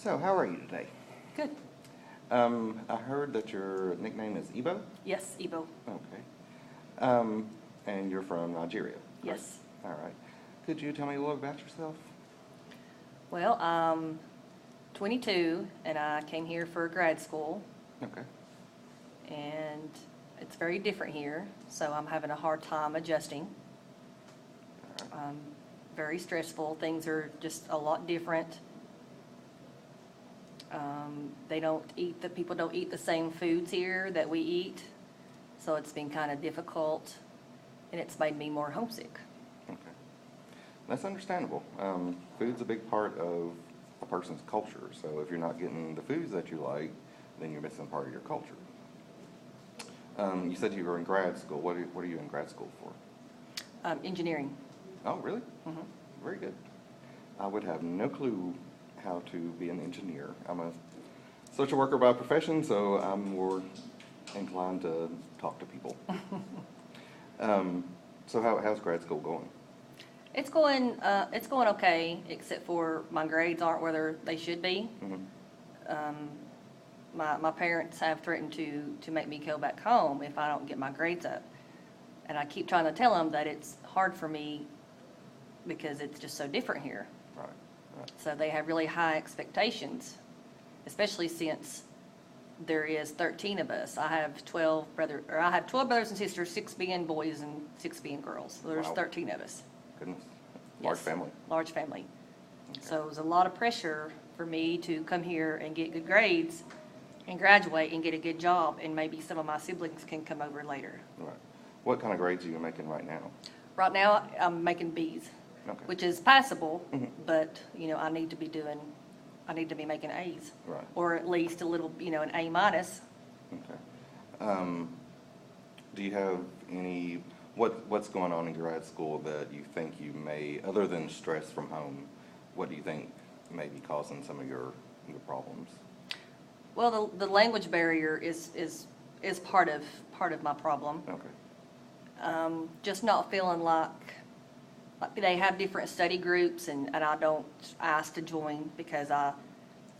So, how are you today? Good. I heard that your nickname is Igbo? Yes, Igbo. Okay. And you're from Nigeria? Correct? Yes. All right. Could you tell me a little about yourself? Well, I'm 22, and I came here for grad school, Okay. and it's very different here, so I'm having a hard time adjusting. All right. Very stressful. Things are just a lot different. People don't eat the same foods here that we eat, so it's been kind of difficult, and it's made me more homesick. Okay. That's understandable. Food's a big part of a person's culture, so if you're not getting the foods that you like, then you're missing part of your culture. You said you were in grad school. What are you in grad school for? Engineering. Oh, really? Mhm. Very good. I would have no clue how to be an engineer. I'm a social worker by profession, so I'm more inclined to talk to people. So how's grad school going? It's going okay, except for my grades aren't where they should be. Mm-hmm. My parents have threatened to make me go back home if I don't get my grades up. And I keep trying to tell them that it's hard for me because it's just so different here. Right. So they have really high expectations, especially since there is 13 of us. I have 12 brothers and sisters, 6 being boys and 6 being girls. So there's Wow. 13 of us. Goodness. Large Yes. family. Large family. Okay. So it was a lot of pressure for me to come here and get good grades and graduate and get a good job, and maybe some of my siblings can come over later. Right. What kind of grades are you making right now? Right now, I'm making B's, Okay. which is passable, Mhm. but, I need to be making A's. Right. Or at least a little, an A minus. Okay. Do you have what's going on in grad school that you think you may, other than stress from home, what do you think may be causing some of your problems? Well, the language barrier is part of my problem. Okay. Just not feeling like they have different study groups, and I don't ask to join because I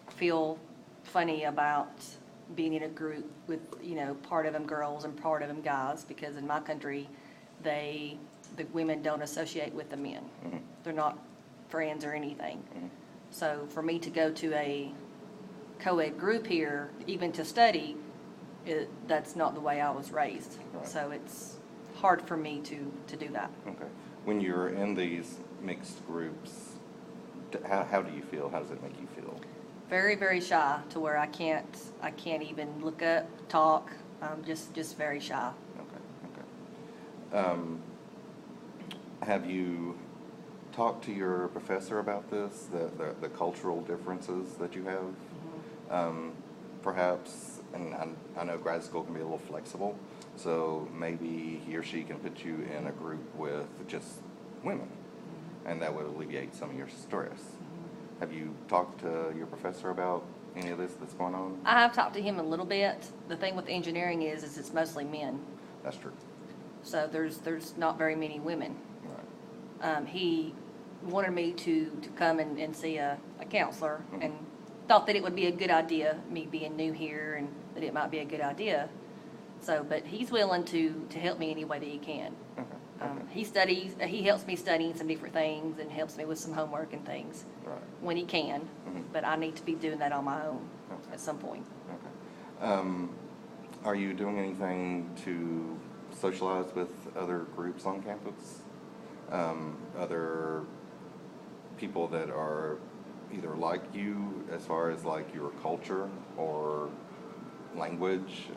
feel funny about being in a group with, part of them girls and part of them guys, because in my country, the women don't associate with the men. Mm-hmm. They're not friends or anything. Mm-hmm. So for me to go to a co-ed group here, even to study, that's not the way I was raised. Right. So it's hard for me to do that. Okay. When you're in these mixed groups, how do you feel? How does it make you feel? Very, very shy, to where I can't even look up, talk. Just very shy. Okay. Have you talked to your professor about this, the cultural differences that you have? Mm-hmm. Perhaps, and I know grad school can be a little flexible, so maybe he or she can put you in a group with just women, and that would alleviate some of your stress. Have you talked to your professor about any of this that's going on? I have talked to him a little bit. The thing with engineering is it's mostly men, That's true. so there's not very many women. Right. He wanted me to come and see a counselor, Mhm. and thought that it would be a good idea, me being new here, and that it might be a good idea. So, but he's willing to help me any way that he can. Okay. Okay. He helps me studying some different things and helps me with some homework and things Right. when he can, Mhm. but I need to be doing that on my own Okay. at some point. Okay. Are you doing anything to socialize with other groups on campus? Other people that are either like you as far as like your culture or language?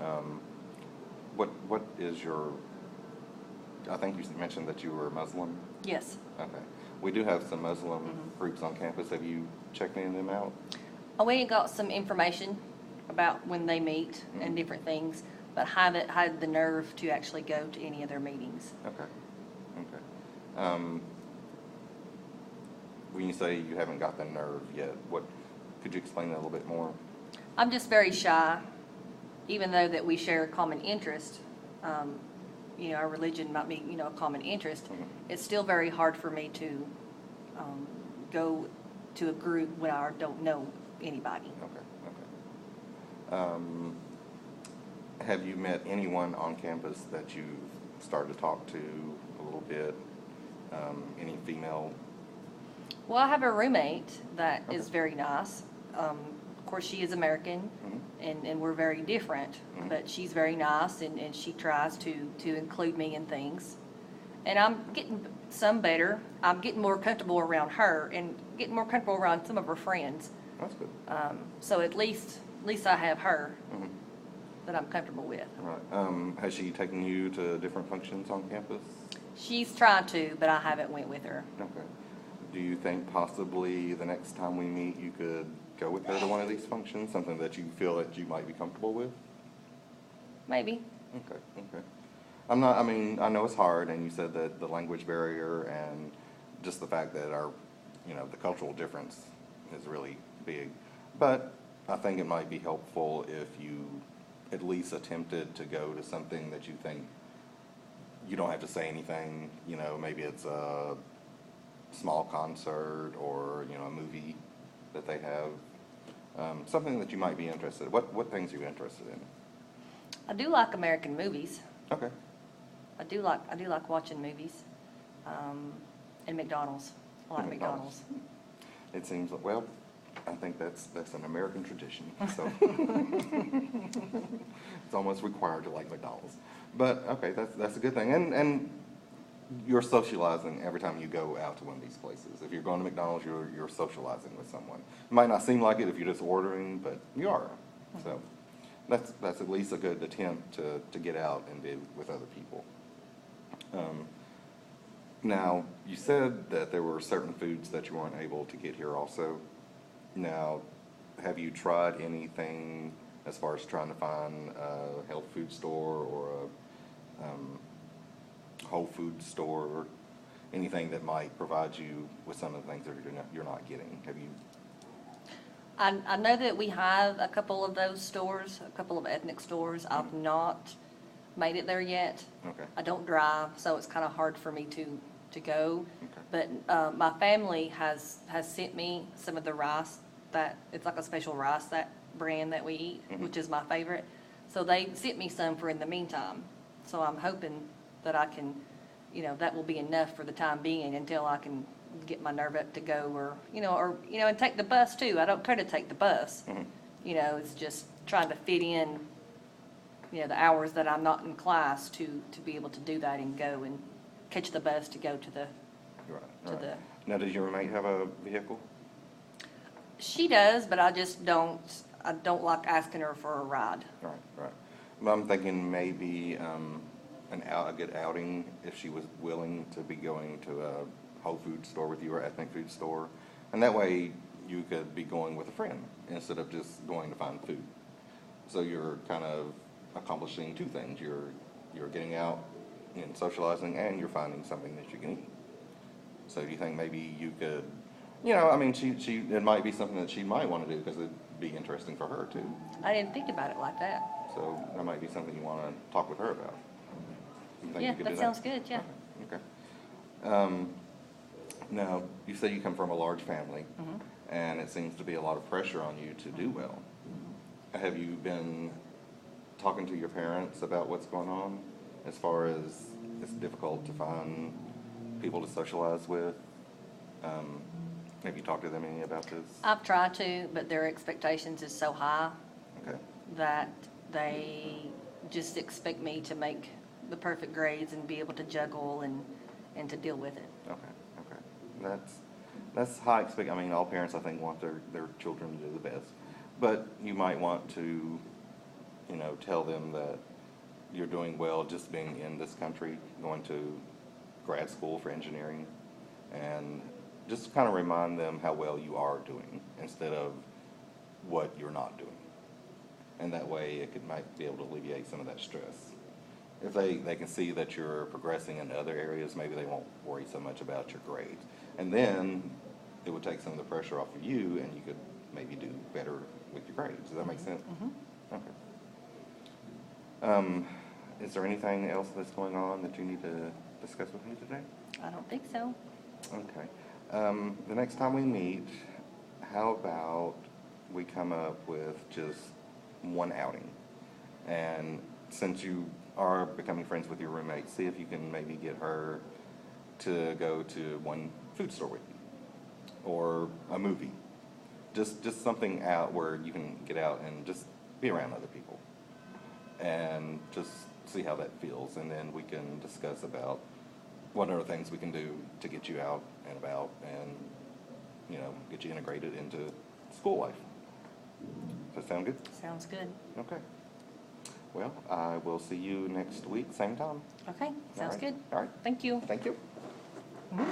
What is your, I think you mentioned that you were Muslim? Yes. Okay. We do have some Muslim Mhm. groups on campus. Have you checked any of them out? I went and got some information about when they meet Mhm. and different things, but haven't had the nerve to actually go to any of their meetings. Okay. Okay. When you say you haven't got the nerve yet, could you explain that a little bit more? I'm just very shy, even though that we share a common interest. Our religion might be, a common interest. Mhm. It's still very hard for me to go to a group when I don't know anybody. Okay, okay. Have you met anyone on campus that you've started to talk to a little bit? Any female? Well, I have a roommate that is Okay. very nice. Of course, she is American, and we're very different, but she's very nice, and she tries to include me in things. And I'm getting some better. I'm getting more comfortable around her and getting more comfortable around some of her friends. That's good. So at least I have her Mhm. that I'm comfortable with. All right. Has she taken you to different functions on campus? She's trying to, but I haven't went with her. Okay. Do you think possibly the next time we meet, you could go with her to one of these functions, something that you feel that you might be comfortable with? Maybe. Okay, okay. I'm not, I mean, I know it's hard, and you said that the language barrier and just the fact that our, the cultural difference is really big. But I think it might be helpful if you at least attempted to go to something that you think you don't have to say anything, maybe it's a small concert or, a movie that they have, something that you might be interested in. What things are you interested in? I do like American movies. Okay. I do like watching movies. And McDonald's. I like McDonald's. It seems, well, I think that's an American tradition, so. It's almost required to like McDonald's. But, okay, that's a good thing. And you're socializing every time you go out to one of these places. If you're going to McDonald's, you're socializing with someone. It might not seem like it if you're just ordering, but you are. So that's at least a good attempt to get out and be with other people. Now, you said that there were certain foods that you weren't able to get here also. Now, have you tried anything as far as trying to find a health food store or a whole food store, anything that might provide you with some of the things that you're not getting? Have you? I know that we have a couple of those stores, a couple of ethnic stores. I've not made it there yet. Okay. I don't drive, so it's kind of hard for me to go. Okay. But my family has sent me some of the rice that, it's like a special rice, that brand that we eat, which is my favorite. So they sent me some for in the meantime. So I'm hoping that I can, that will be enough for the time being until I can get my nerve up to go, or, and take the bus too. I don't care to take the bus. It's just trying to fit in, the hours that I'm not in class to be able to do that and go and catch the bus to go to the, Right. Now, does your roommate have a vehicle? She does, but I don't like asking her for a ride. Right. Well, I'm thinking maybe a good outing if she was willing to be going to a whole food store with you or ethnic food store. And that way you could be going with a friend instead of just going to find food. So you're kind of accomplishing two things. You're getting out and socializing, and you're finding something that you can eat. So do you think maybe you could, it might be something that she might want to do because it'd be interesting for her too. I didn't think about it like that. So that might be something you want to talk with her about. You think Yeah, you could that do sounds good, yeah. Okay. Now, you say you come from a large family, and it seems to be a lot of pressure on you to do well. Have you been talking to your parents about what's going on as far as it's difficult to find people to socialize with? Have you talked to them any about this? I've tried to, but their expectations is so high Okay. that they just expect me to make the perfect grades and be able to juggle and to deal with it. Okay. That's high all parents, I think, want their children to do the best. But you might want to, tell them that you're doing well just being in this country, going to grad school for engineering, and just kind of remind them how well you are doing instead of what you're not doing. And that way it might be able to alleviate some of that stress. If they can see that you're progressing in other areas, maybe they won't worry so much about your grades. And then it would take some of the pressure off of you, and you could maybe do better with your grades. Does that make sense? Okay. Is there anything else that's going on that you need to discuss with me today? I don't think so. Okay. The next time we meet, how about we come up with just one outing? And since you are becoming friends with your roommate, see if you can maybe get her to go to one food store with you or a movie. Just something out where you can get out and just be around other people and just see how that feels. And then we can discuss about what other things we can do to get you out and about and, you know, get you integrated into school life. Does that sound good? Sounds good. Okay. Well, I will see you next week, same time. Okay, All sounds right. good. All right. Thank you. Thank you. Mhm.